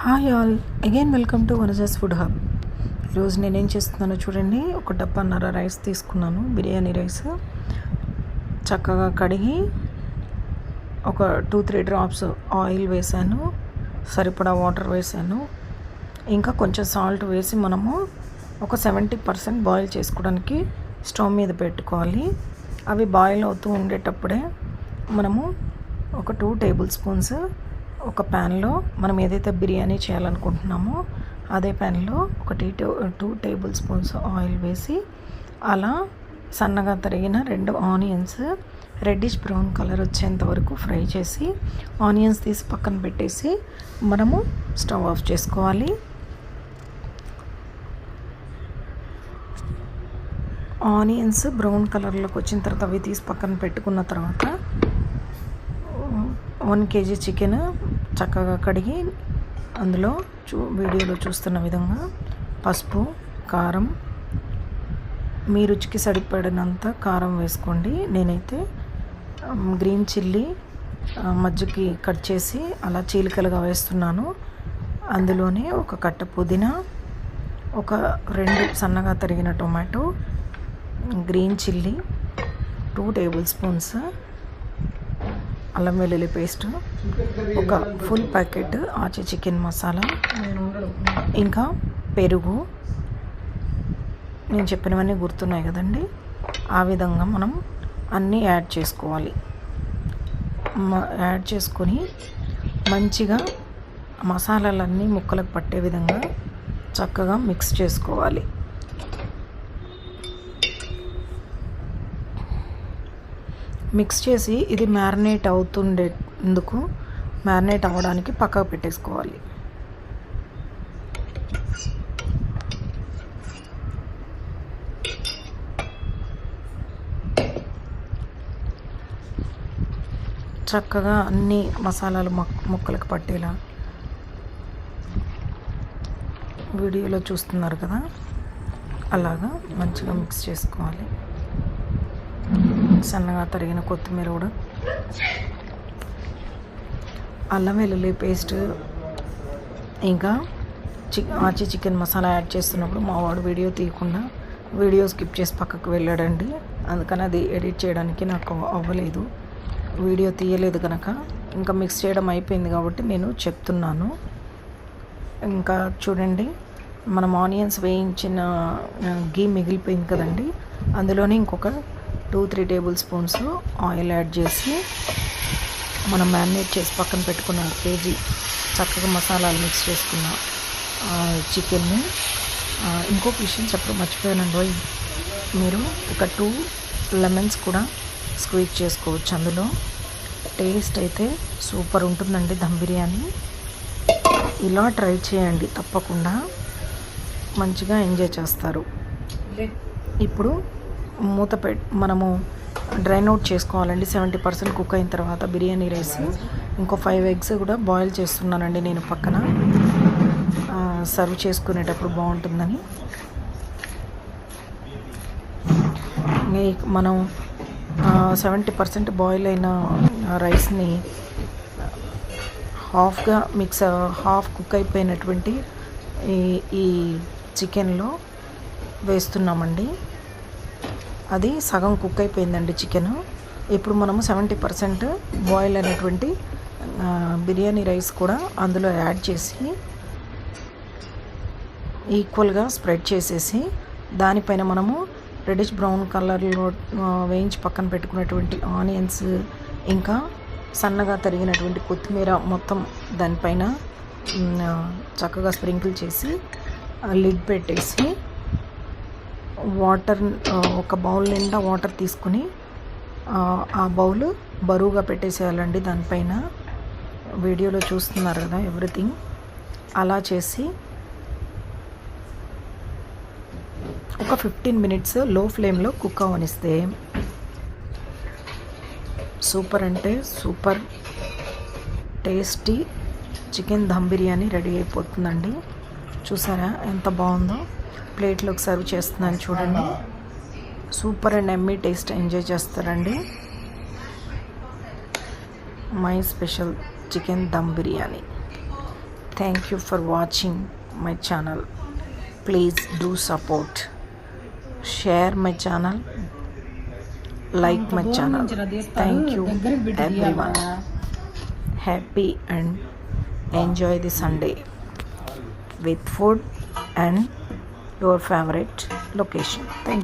Hi all again welcome to Vanaja's food hub. ఈరోజు నేనేం చేస్తున్నానో చూడండి. ఒక డబ్బాన్నర రైస్ తీసుకున్నాను, బిర్యానీ రైస్. చక్కగా కడిగి ఒక 2-3 డ్రాప్స్ ఆయిల్ వేసాను, సరిపడా వాటర్ వేసాను, ఇంకా కొంచెం సాల్ట్ వేసి మనము ఒక 70% బాయిల్ చేసుకోవడానికి స్టవ్ మీద పెట్టుకోవాలి. అవి బాయిల్ అవుతూ ఉండేటప్పుడే మనము ఒక 2 టేబుల్ స్పూన్స్ ఒక ప్యాన్లో మనం ఏదైతే బిర్యానీ చేయాలనుకుంటున్నామో అదే ప్యాన్లో ఒక 2 టేబుల్ స్పూన్స్ ఆయిల్ వేసి అలా సన్నగా తరిగిన 2 ఆనియన్స్ రెడ్డిష్ బ్రౌన్ కలర్ వచ్చేంత వరకు ఫ్రై చేసి ఆనియన్స్ తీసి పక్కన పెట్టేసి మనము స్టవ్ ఆఫ్ చేసుకోవాలి. ఆనియన్స్ బ్రౌన్ కలర్లోకి వచ్చిన తర్వాత అవి తీసి పక్కన పెట్టుకున్న తర్వాత 1 kg చికెన్ చక్కగా కడిగి అందులో వీడియోలో చూస్తున్న విధంగా పసుపు, కారం, మీ రుచికి సరిపడినంత కారం వేసుకోండి. నేనైతే గ్రీన్ చిల్లీ మధ్యకి కట్ చేసి అలా చీలికలుగా వేస్తున్నాను. అందులోనే ఒక కట్ట పుదీనా, ఒక 2 సన్నగా తరిగిన tomato, green chilli, 2 table spoons అల్లం వెల్లుల్లి పేస్ట్, ఒక ఫుల్ ప్యాకెట్ ఆచి చికెన్ మసాలా, ఇంకా పెరుగు. నేను చెప్పినవన్నీ గుర్తున్నాయి కదండి. ఆ విధంగా మనం అన్నీ యాడ్ చేసుకోవాలి. యాడ్ చేసుకొని మంచిగా మసాలాలన్నీ ముక్కలకు పట్టే విధంగా చక్కగా మిక్స్ చేసుకోవాలి. మిక్స్ చేసి ఇది మ్యారినేట్ అవుతుండేందుకు మ్యారినేట్ అవ్వడానికి పక్కకు పెట్టేసుకోవాలి. చక్కగా అన్ని మసాలాలు ముక్కలకు పట్టేలా వీడియోలో చూస్తున్నారు కదా, అలాగా మంచిగా మిక్స్ చేసుకోవాలి. సన్నగా తరిగిన కొత్తిమీర కూడా, అల్లం వెల్లుల్లి పేస్ట్, ఇంకా ఆచి చికెన్ మసాలా యాడ్ చేస్తున్నప్పుడు మా వాడు వీడియో తీయకుండా వీడియో స్కిప్ చేసి పక్కకు వెళ్ళాడండి. అందుకని అది ఎడిట్ చేయడానికి నాకు అవ్వలేదు, వీడియో తీయలేదు కనుక. ఇంకా మిక్స్ చేయడం అయిపోయింది కాబట్టి నేను చెప్తున్నాను. ఇంకా చూడండి, మనం ఆనియన్స్ వేయించిన గీ మిగిలిపోయింది కదండి, అందులోనే ఇంకొక 2-3 టేబుల్ స్పూన్స్ ఆయిల్ యాడ్ చేసి మనం మ్యారినేట్ చేసి పక్కన పెట్టుకున్న కేజీ చక్కగా మసాలాలు మిక్స్ చేసుకున్న చికెన్ని. ఇంకొక విషయం చెప్పడం మర్చిపోయానండి, మీరు ఒక 2 లెమన్స్ కూడా స్క్వీజ్ చేసుకోవచ్చు. అందులో టేస్ట్ అయితే సూపర్ ఉంటుందండి దమ్ బిర్యానీ. ఇలా ట్రై చేయండి, తప్పకుండా మంచిగా ఎంజాయ్ చేస్తారు. ఇప్పుడు మూత మనము డ్రైన్ అవుట్ చేసుకోవాలండి. 70% కుక్ అయిన తర్వాత బిర్యానీ రైస్ ఇంకో 5 ఎగ్స్ కూడా బాయిల్ చేస్తున్నానండి నేను పక్కన, సర్వ్ చేసుకునేటప్పుడు బాగుంటుందని. మనం 70% బాయిల్ అయిన రైస్ని హాఫ్ కుక్ అయిపోయినటువంటి ఈ చికెన్లో వేస్తున్నామండి. అది సగం కుక్ అయిపోయిందండి చికెన్. ఇప్పుడు మనము 70% బాయిల్ అయినటువంటి బిర్యానీ రైస్ కూడా అందులో యాడ్ చేసి ఈక్వల్గా స్ప్రెడ్ చేసేసి దానిపైన మనము రెడ్డిష్ బ్రౌన్ కలర్లో వేయించి పక్కన పెట్టుకున్నటువంటి ఆనియన్స్, ఇంకా సన్నగా తరిగినటువంటి కొత్తిమీర మొత్తం దానిపైన చక్కగా స్ప్రింకిల్ చేసి లిడ్ పెట్టేసి వాటర్, ఒక బౌల్ నిండా వాటర్ తీసుకుని ఆ బౌల్ బరువుగా పెట్టేసేయాలండి దానిపైన. వీడియోలో చూస్తున్నారు కదా ఎవ్రీథింగ్. అలా చేసి ఒక 15 మినిట్స్ లో ఫ్లేమ్లో కుక్ అవనిస్తే సూపర్ అంటే super tasty chicken dum biryani ready అయిపోతుందండి. చూసారా ఎంత బాగుందో. ప్లేట్లోకి సర్వ్ చేస్తున్నాను చూడండి. సూపర్ అండ్ ఎమ్మీ టేస్ట్ ఎంజాయ్ చేస్తారండి. My special chicken dum biryani. Thank you for watching my channel. Please do support. Share my channel. Like my channel. Thank you everyone. Happy and enjoy the Sunday with food and your favorite location. Thank you.